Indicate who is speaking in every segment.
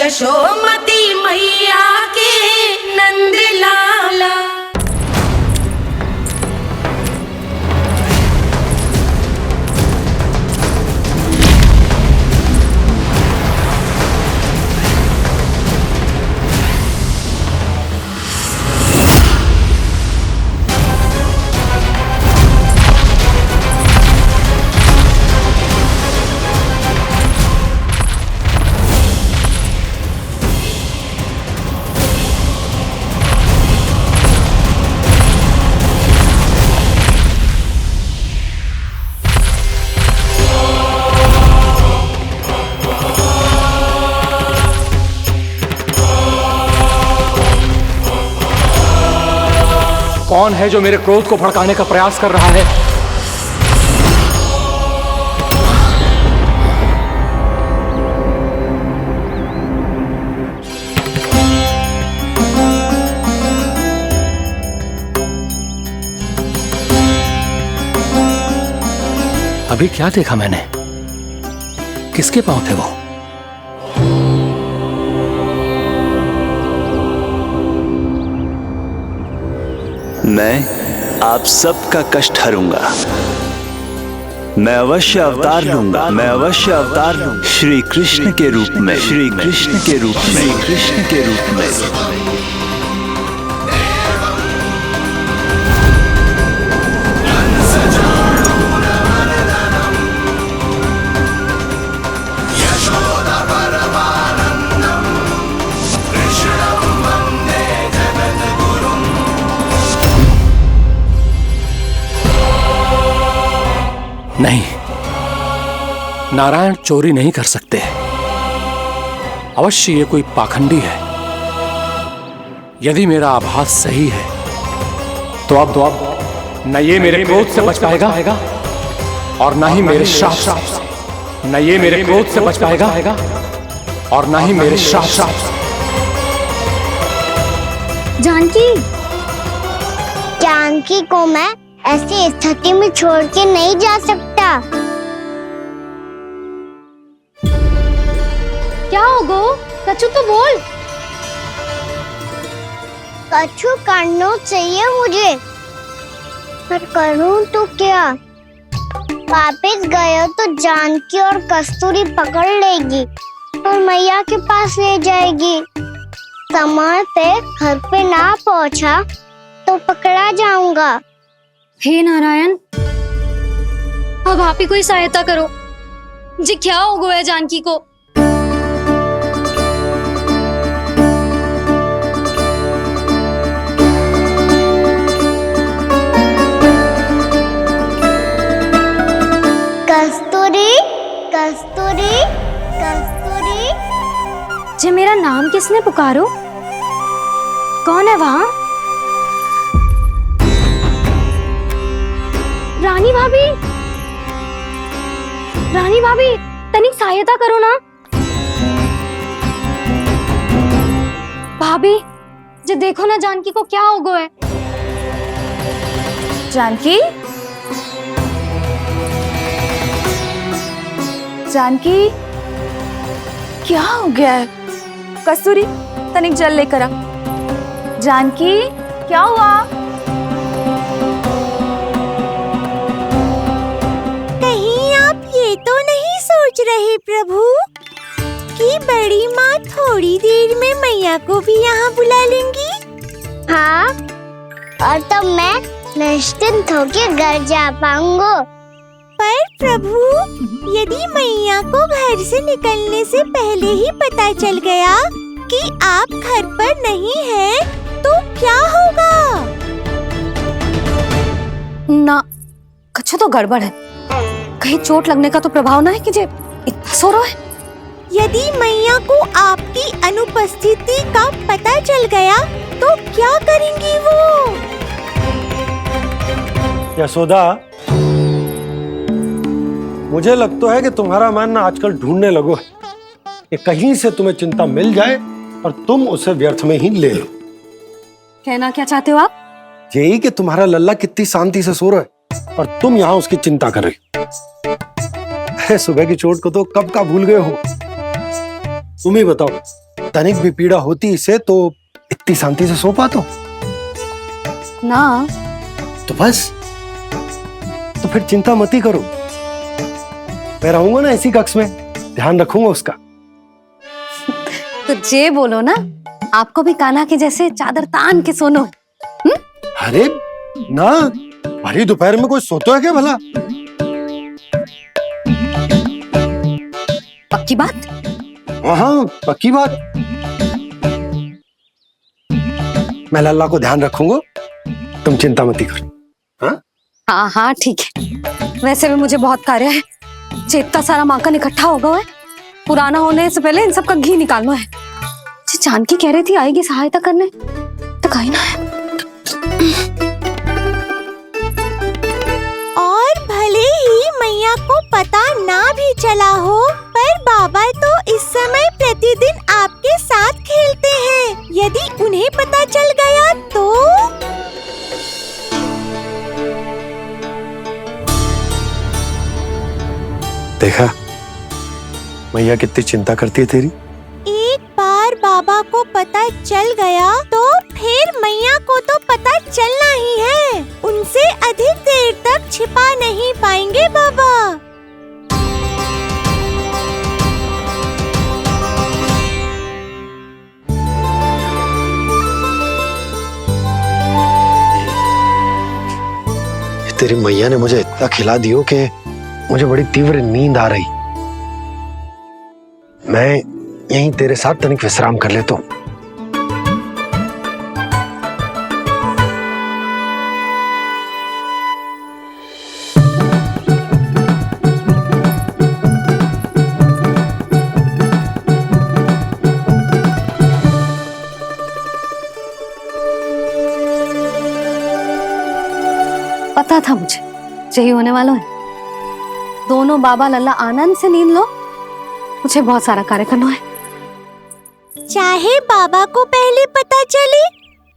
Speaker 1: यशोमती मैया के नंद लाला।
Speaker 2: कौन है जो मेरे क्रोध को भड़काने का प्रयास कर रहा है? अभी क्या देखा मैंने? किसके पांव थे वो?
Speaker 3: मैं आप सबका कष्ट हरूंगा। मैं अवश्य अवतार लूंगा। मैं अवश्य अवतार लूंगा श्री कृष्ण के रूप में। श्री कृष्ण के रूप में। श्री कृष्ण के रूप में।
Speaker 2: नहीं, नारायण चोरी नहीं कर सकते। अवश्य ये कोई पाखंडी है। यदि मेरा आभास सही है तो अब न ये मेरे क्रोध से बच पाएगा और न ही मेरे श्राप से। न ये मेरे क्रोध से बच पाएगा और न ही मेरे श्राप से।
Speaker 4: जानकी, जानकी को मैं ऐसी स्थिति में छोड़ के नहीं जा सकता।
Speaker 5: क्या हो गो? कछु तो बोल।
Speaker 4: कछु करना चाहिए मुझे, पर करूं तो क्या? वापस गया तो जानकी और कस्तूरी पकड़ लेगी और मैया के पास ले जाएगी। समय पे घर पे ना पहुंचा तो पकड़ा जाऊंगा।
Speaker 5: हे नारायण, अब आप ही कोई सहायता करो जी। क्या हो गया जानकी को?
Speaker 4: कस्तूरी, कस्तूरी, कस्तूरी।
Speaker 5: जी मेरा नाम किसने पुकारो? कौन है वहाँ? रानी भाभी, रानी भाभी, तनिक सहायता करो ना। भाभी जी देखो ना जानकी को क्या हो गया है।
Speaker 6: जानकी, जानकी, क्या हो गया है? कस्तूरी, तनिक जल लेकर आ। जानकी, क्या हुआ?
Speaker 4: ये तो नहीं सोच रहे प्रभु कि बड़ी माँ थोड़ी देर में मैया को भी यहाँ बुला लेंगी? हाँ, और तब मैं निश्चिंत होकर घर जा पाऊंगा। पर प्रभु, यदि मैया को घर से निकलने से पहले ही पता चल गया कि आप घर पर नहीं हैं, तो क्या होगा?
Speaker 5: ना, कुछ तो गड़बड़ है। कहीं चोट लगने का तो प्रभाव ना है कि जे इतना सो रहा है।
Speaker 4: यदि मैया को आपकी अनुपस्थिति का पता चल गया तो क्या करेंगी वो?
Speaker 7: यशोदा, मुझे लगता है कि तुम्हारा मन ना आजकल ढूंढने लगो है कि कहीं से तुम्हें चिंता मिल जाए और तुम उसे व्यर्थ में ही ले लो।
Speaker 5: कहना क्या चाहते हो आप?
Speaker 7: यही कि तुम्हारा लल्ला कितनी शांति से सो रहा है और तुम यहाँ उसकी चिंता कर रही हो। सुबह की चोट को तो कब का भूल गए हो। तुम ही बताओ, तनिक भी पीड़ा होती इसे तो इतनी शांति से सो पातो?
Speaker 6: ना।
Speaker 7: तो बस, तो फिर चिंता मत ही करो, मैं रहूंगा ना इसी कक्ष में, ध्यान रखूंगा उसका।
Speaker 6: तो जे बोलो ना, आपको भी कान्हा के जैसे चादर तान के सोनो।
Speaker 7: अरे ना, भरी दोपहर में कोई सोता है क्या भला?
Speaker 6: पक्की बात?
Speaker 7: हाँ पक्की बात। मैं लल्ला को ध्यान रखूंगा, तुम चिंता मत करो। हाँ
Speaker 6: हाँ हाँ ठीक है। वैसे भी मुझे बहुत कार्य है, चेतना सारा माखन इकट्ठा होगा है, पुराना होने से पहले इन सब का घी निकालना है। जानकी कह रही थी आएगी सहायता करने, तो कहीं ना है।
Speaker 4: और भले ही मैया को पता ना भी चला हो, पर बाबा तो इस समय प्रतिदिन आपके साथ खेलते हैं। यदि उन्हें पता चल गया तो?
Speaker 7: देखा मैया कितनी चिंता करती है तेरी।
Speaker 4: एक बार बाबा को पता चल गया तो फिर मैया को तो पता चलना ही है। उनसे अधिक देर तक छिपा नहीं पाएंगे बाबा।
Speaker 7: तेरी मैया ने मुझे इतना खिला दियो कि मुझे बड़ी तीव्र नींद आ रही। मैं यहीं तेरे साथ तनिक विश्राम कर लेता हूँ।
Speaker 6: पता था मुझे यही होने वाला है। दोनों बाबा लल्ला आनंद से नींद लो, मुझे बहुत सारा कार्य करना है।
Speaker 4: चाहे बाबा को पहले पता चले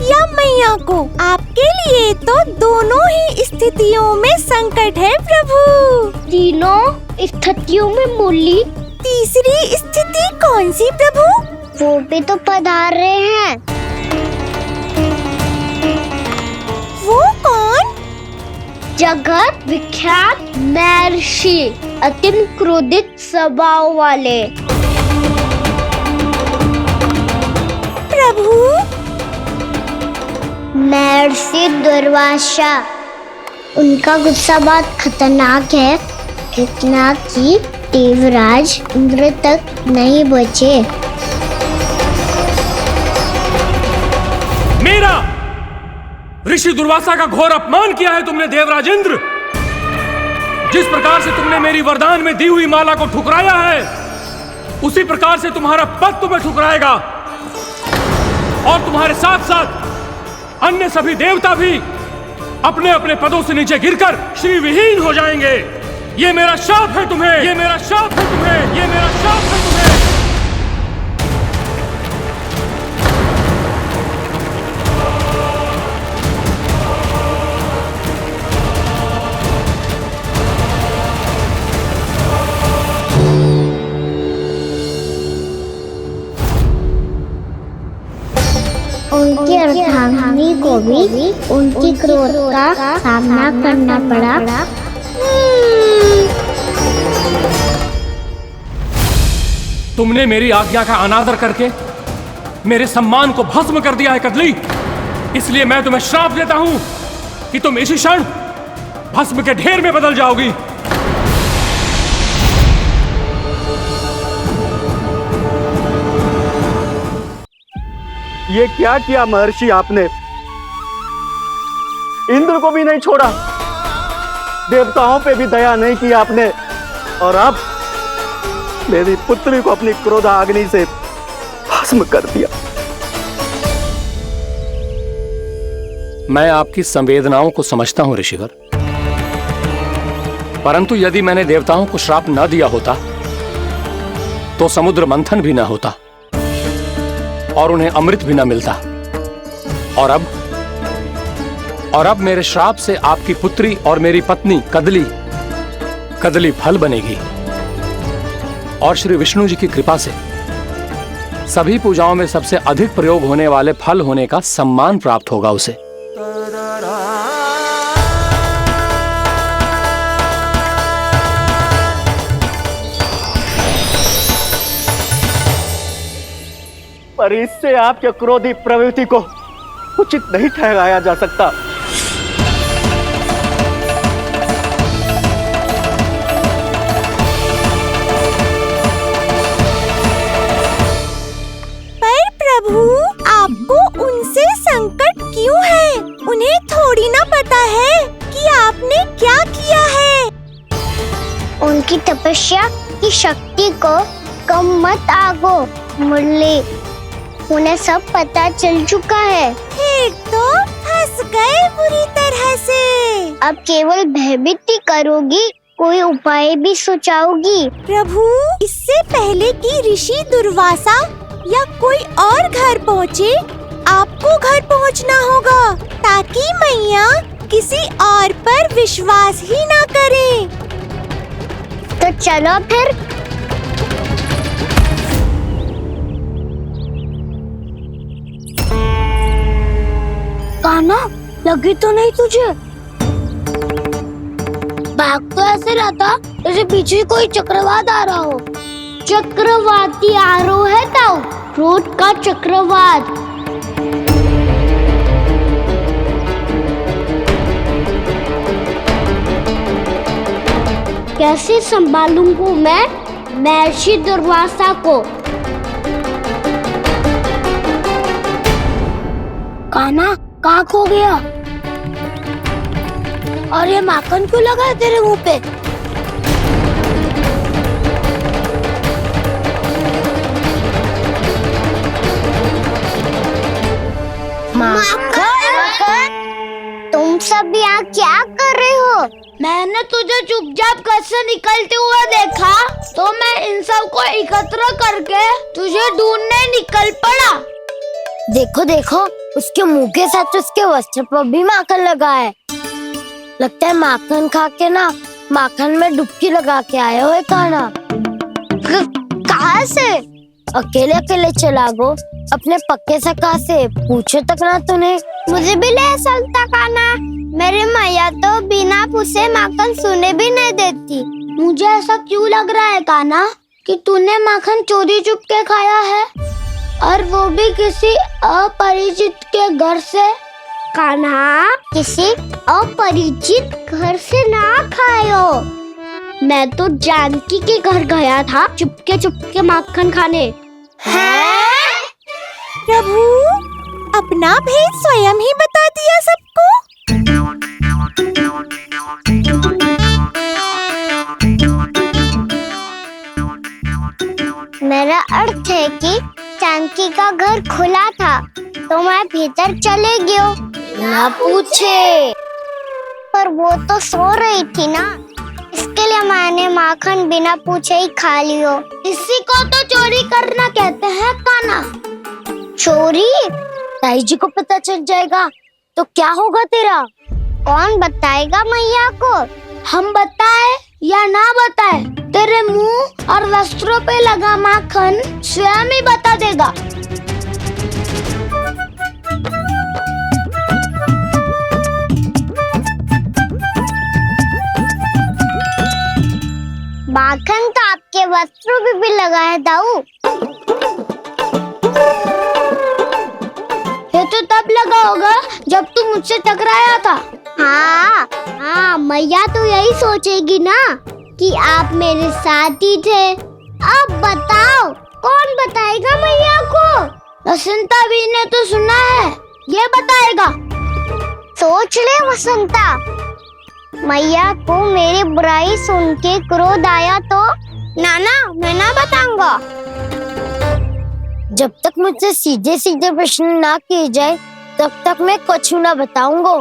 Speaker 4: या मैया को, आपके लिए तो दोनों ही स्थितियों में संकट है प्रभु।
Speaker 8: तीनों स्थितियों में मूली
Speaker 4: तीसरी स्थिति कौन सी प्रभु?
Speaker 8: वो भी तो पधार रहे हैं।
Speaker 4: वो कौन?
Speaker 8: जगत विख्यात महर्षि, अति क्रोधित स्वभाव वाले।
Speaker 4: प्रभु
Speaker 8: महर्षि दुर्वासा। उनका गुस्सा बहुत खतरनाक है, इतना कि देवराज इंद्र तक नहीं बचे।
Speaker 2: मेरा ऋषि दुर्वासा का घोर अपमान किया है तुमने देवराज इंद्र। जिस प्रकार से तुमने मेरी वरदान में दी हुई माला को ठुकराया है, उसी प्रकार से तुम्हारा पद तुम्हें ठुकराएगा, और तुम्हारे साथ साथ अन्य सभी देवता भी अपने अपने पदों से नीचे गिरकर श्री विहीन हो जाएंगे। ये मेरा शाप है तुम्हें, ये मेरा शाप है तुम्हें, ये मेरा शाप है तुम्हें।
Speaker 8: उनकी अर्धांगिनी को भी उनकी क्रोध का सामना करना पड़ा।
Speaker 2: तुमने मेरी आज्ञा का अनादर करके मेरे सम्मान को भस्म कर दिया है कदली। इसलिए मैं तुम्हें श्राप देता हूं कि तुम इसी क्षण भस्म के ढेर में बदल जाओगी।
Speaker 9: ये क्या किया महर्षि आपने? इंद्र को भी नहीं छोड़ा, देवताओं पे भी दया नहीं की आपने, और अब मेरी पुत्री को अपनी क्रोधाग्नि से भस्म कर दिया।
Speaker 2: मैं आपकी संवेदनाओं को समझता हूं ऋषिवर, परंतु यदि मैंने देवताओं को श्राप न दिया होता तो समुद्र मंथन भी न होता और उन्हें अमृत भी न मिलता। और अब मेरे श्राप से आपकी पुत्री और मेरी पत्नी कदली फल बनेगी, और श्री विष्णु जी की कृपा से सभी पूजाओं में सबसे अधिक प्रयोग होने वाले फल होने का सम्मान प्राप्त होगा उसे।
Speaker 9: पर इससे आपके क्रोधी प्रवृत्ति को उचित नहीं ठहराया जा सकता।
Speaker 4: पर प्रभु, आपको उनसे संकट क्यों है? उन्हें थोड़ी ना पता है कि आपने क्या किया है।
Speaker 8: उनकी तपस्या की शक्ति को कम मत आगो मुरली, उन्हें सब पता चल चुका है।
Speaker 4: फिर तो फंस गए बुरी तरह से।
Speaker 8: अब केवल भयभीत ही करोगी, कोई उपाय भी सुझाओगी?
Speaker 4: प्रभु, इससे पहले कि ऋषि दुर्वासा या कोई और घर पहुँचे, आपको घर पहुँचना होगा ताकि मैया किसी और पर विश्वास ही ना करे।
Speaker 8: तो चलो फिर।
Speaker 4: कान्हा, लगी तो नहीं तुझे?
Speaker 8: भाग तो ऐसे रहा था जैसे पीछे कोई चक्रवात आ रहा हो। चक्रवाती आरोह है ताऊ, क्रोध का चक्रवात। कैसे संभालूंगा मैं महर्षि दुर्वासा को? कान्हा, कहाँ खो गया? और ये माखन क्यों लगा है तेरे मुंह पे? माखन? तुम सब यहाँ क्या कर रहे हो? मैंने तुझे चुपचाप घर से निकलते हुए देखा, तो मैं इन सब को एकत्र करके तुझे ढूंढने निकल पड़ा। देखो देखो, उसके मुंह के साथ उसके वस्त्र पर भी माखन लगा है। लगता है माखन खा के ना माखन में डुबकी लगा के आए हो कान्हा। कहाँ से? अकेले अकेले चला गो अपने पक्के सखा से, पूछो तक ना तूने। मुझे भी ले चलता कान्हा, मेरी मैया तो बिना पूछे माखन सुने भी नहीं देती। मुझे ऐसा क्यों लग रहा है कान्हा कि तूने माखन चोरी चुप के खाया है, और वो भी किसी अपरिचित के घर से? कान्हा, किसी अपरिचित घर से ना खायो। मैं तो जानकी के घर गया था चुपके माखन खाने। हैं?
Speaker 4: प्रभु, अपना भेद स्वयं ही बता दिया सबको।
Speaker 8: मेरा अर्थ है कि जानकी का घर खुला था तो मैं भीतर चले गयो। ना पूछे। पर वो तो सो रही थी ना, इसके लिए मैंने माखन बिना पूछे ही खा लियो। इसी को तो चोरी करना कहते हैं कान्हा। चोरी? ताई जी को पता चल जाएगा तो क्या होगा तेरा? कौन बताएगा मैया को? हम बताए या ना बताए, तेरे मुंह और वस्त्रों पे लगा माखन स्वयं ही बता देगा। माखन तो आपके वस्त्रों पे भी लगा है दाऊ। ये तो तब लगा होगा जब तुम मुझसे टकराया था। हाँ, मैया तो यही सोचेगी ना कि आप मेरे साथ ही थे। अब बताओ, कौन बताएगा मैया को? वसंता भी ने तो सुना है, ये बताएगा। सोच ले वसंता, मैया को मेरी बुराई सुन के क्रोध आया तो नाना मैं ना बताऊंगा। जब तक मुझसे सीधे सीधे प्रश्न ना किए जाए तब तक मैं कुछ ना बताऊंगा।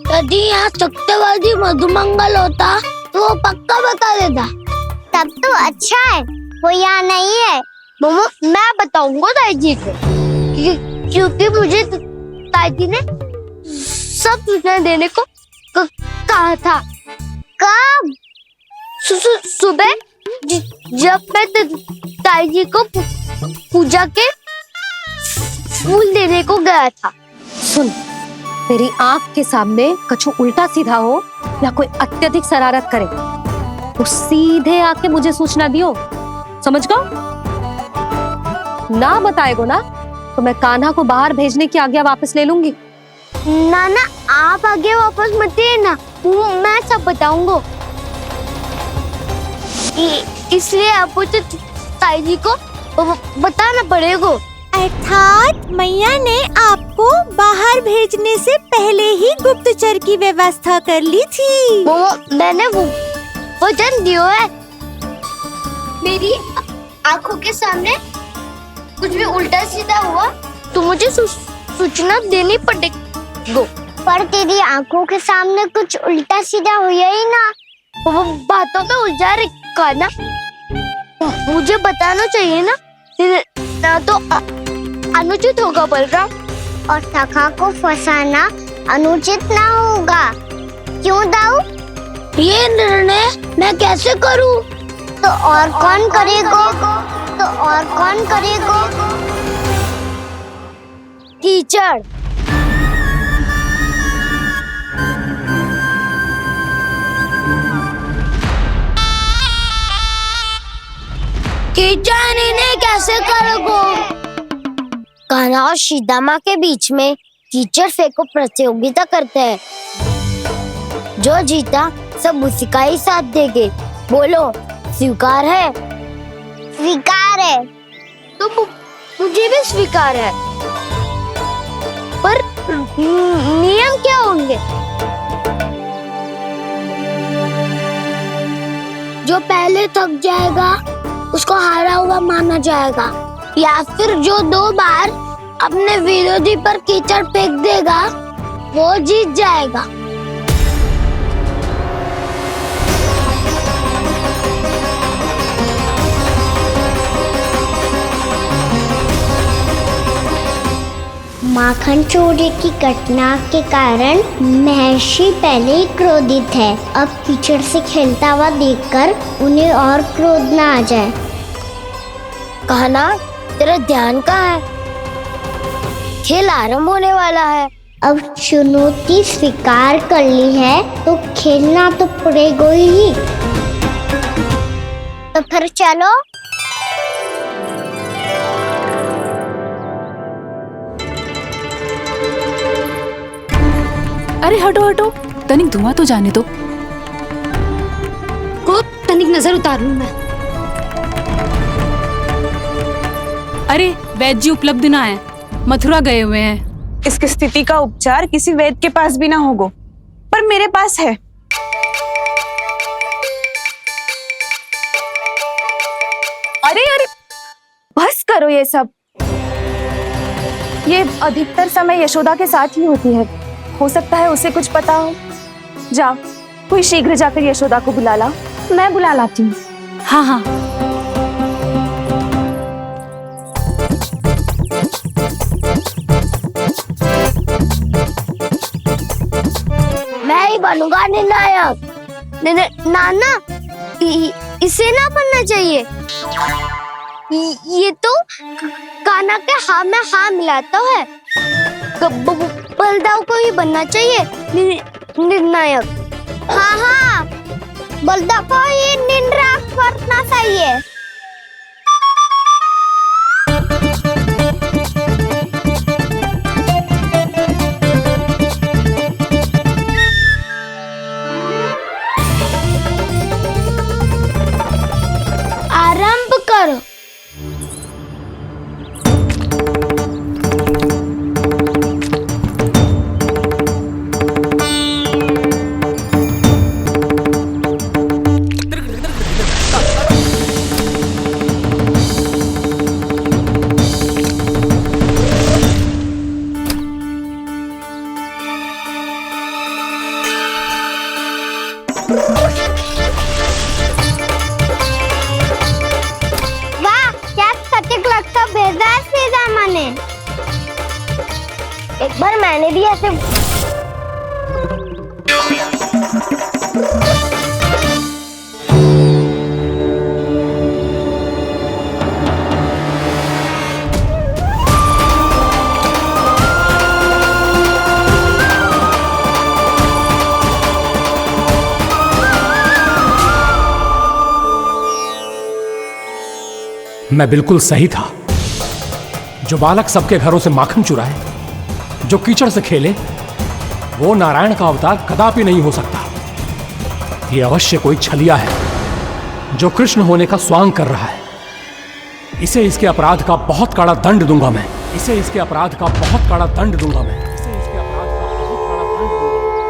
Speaker 8: यदि यहाँ सत्यवादी मधुमंगल होता तो वो पक्का बता देता। तब तो अच्छा है वो यहाँ नहीं है। मैं बताऊंगा ताई जी को, क्योंकि मुझे ताई जी ने सब सूचना देने को कहा था। कब? सुबह जब मैं ताई जी को पूजा के फूल देने को गया था।
Speaker 6: सुन, तेरी आंख के सामने कछु उल्टा सीधा हो या कोई अत्यधिक शरारत करे तो सीधे आके मुझे सूचना दियो, समझ गो? ना बताएगो ना तो मैं कान्हा को बाहर भेजने की आज्ञा वापस ले लूंगी।
Speaker 8: नाना आप आगे वापस मत देना, मैं सब बताऊंगा। इसलिए आपको तो ताई जी को बताना पड़ेगा।
Speaker 4: अर्थात मैया ने आपको बाहर भेजने से पहले ही गुप्तचर की व्यवस्था कर ली थी।
Speaker 8: मैंने वचन दिया है। मेरी आंखों के सामने कुछ भी उल्टा सीधा हुआ तो मुझे सूचना देनी पड़ेगी। पर तेरी आंखों के सामने कुछ उल्टा सीधा हुआ ही ना, वो बातों में उलझा रखा ना, मुझे बताना चाहिए ना तो अनुचित होगा बलराम।
Speaker 4: और सखा को फंसाना अनुचित ना होगा, क्यों दाऊ?
Speaker 8: ये निर्णय मैं कैसे करूं?
Speaker 4: तो और कौन करेगा?
Speaker 8: कीचड़। कीचड़ इन्हें कैसे करोगे? कान्हा और सीता माँ के बीच में कीचड़ फेंको प्रतियोगिता करते हैं। जो जीता सब उसी का ही साथ देंगे। बोलो स्वीकार है?
Speaker 4: स्वीकार है।
Speaker 8: तो मुझे भी स्वीकार है, पर नियम क्या होंगे? जो पहले थक जाएगा उसको हारा हुआ माना जाएगा, या फिर जो 2 बार अपने विरोधी पर कीचड़ फेंक देगा वो जीत जाएगा।
Speaker 4: माखन चोरी की घटना के कारण महर्षि पहले ही क्रोधित है। अब कीचड़ से खेलता हुआ देखकर उन्हें और क्रोध न आ जाए।
Speaker 8: कान्हा तेरा ध्यान कहाँ है? खेल आरंभ होने वाला है।
Speaker 4: अब चुनौती स्वीकार कर ली है तो खेलना तो पड़ेगा ही। तो फिर चलो।
Speaker 10: अरे हटो हटो, तनिक धुआं तो जाने दो।
Speaker 5: को तनिक नजर उतार लूं मैं।
Speaker 10: अरे वैद्य जी उपलब्ध ना है, मथुरा गए हुए हैं।
Speaker 11: इसकी स्थिति का उपचार किसी वैद्य के पास भी ना होगा, पर मेरे पास है। अरे अरे बस करो ये सब। ये अधिकतर समय यशोदा के साथ ही होती है। हो सकता है उसे कुछ पता हो। जाओ, कोई शीघ्र जाकर यशोदा को बुला ला। मैं बुला लाती हूँ।
Speaker 10: हाँ हाँ।
Speaker 8: मैं ही बनूंगा निर्णायक। नाना इसे ना बनना चाहिए। ये तो कान्हा के हाँ में हाँ मिलाता है। बलदाव को ही बनना चाहिए निर्णायक।
Speaker 4: हाँ, बलदाव को ही निर्णायक बनना चाहिए।
Speaker 8: आरंभ करो।
Speaker 4: वाह, क्या सटीक लगता भेजा है सीधा माने।
Speaker 8: एक बार मैंने भी ऐसे
Speaker 2: मैं बिल्कुल सही था। जो बालक सबके घरों से माखन चुराए, जो कीचड़ से खेले, वो नारायण का अवतार कदापि नहीं हो सकता। ये अवश्य कोई छलिया है जो कृष्ण होने का स्वांग कर रहा है। इसे इसके अपराध का बहुत कड़ा दंड दूंगा मैं। इसे इसके अपराध का बहुत कड़ा दंड दूंगा मैं। इसे इसके अपराध का बहुत कड़ा दंड दूंगा।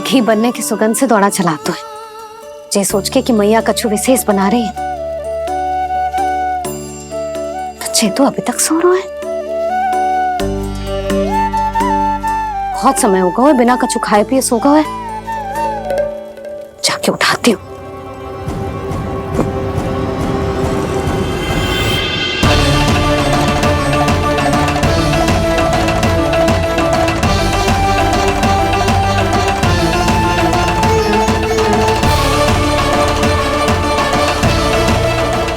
Speaker 6: घी बनने की सुगंध से दौड़ा चला तो है, जे सोच के कि मैया कछु विशेष बना रही है। तो चेतु अभी तक सो रहा है। बहुत समय हो गया है, बिना कछु खाए पिए सो गया है। जाके उठाती हूँ।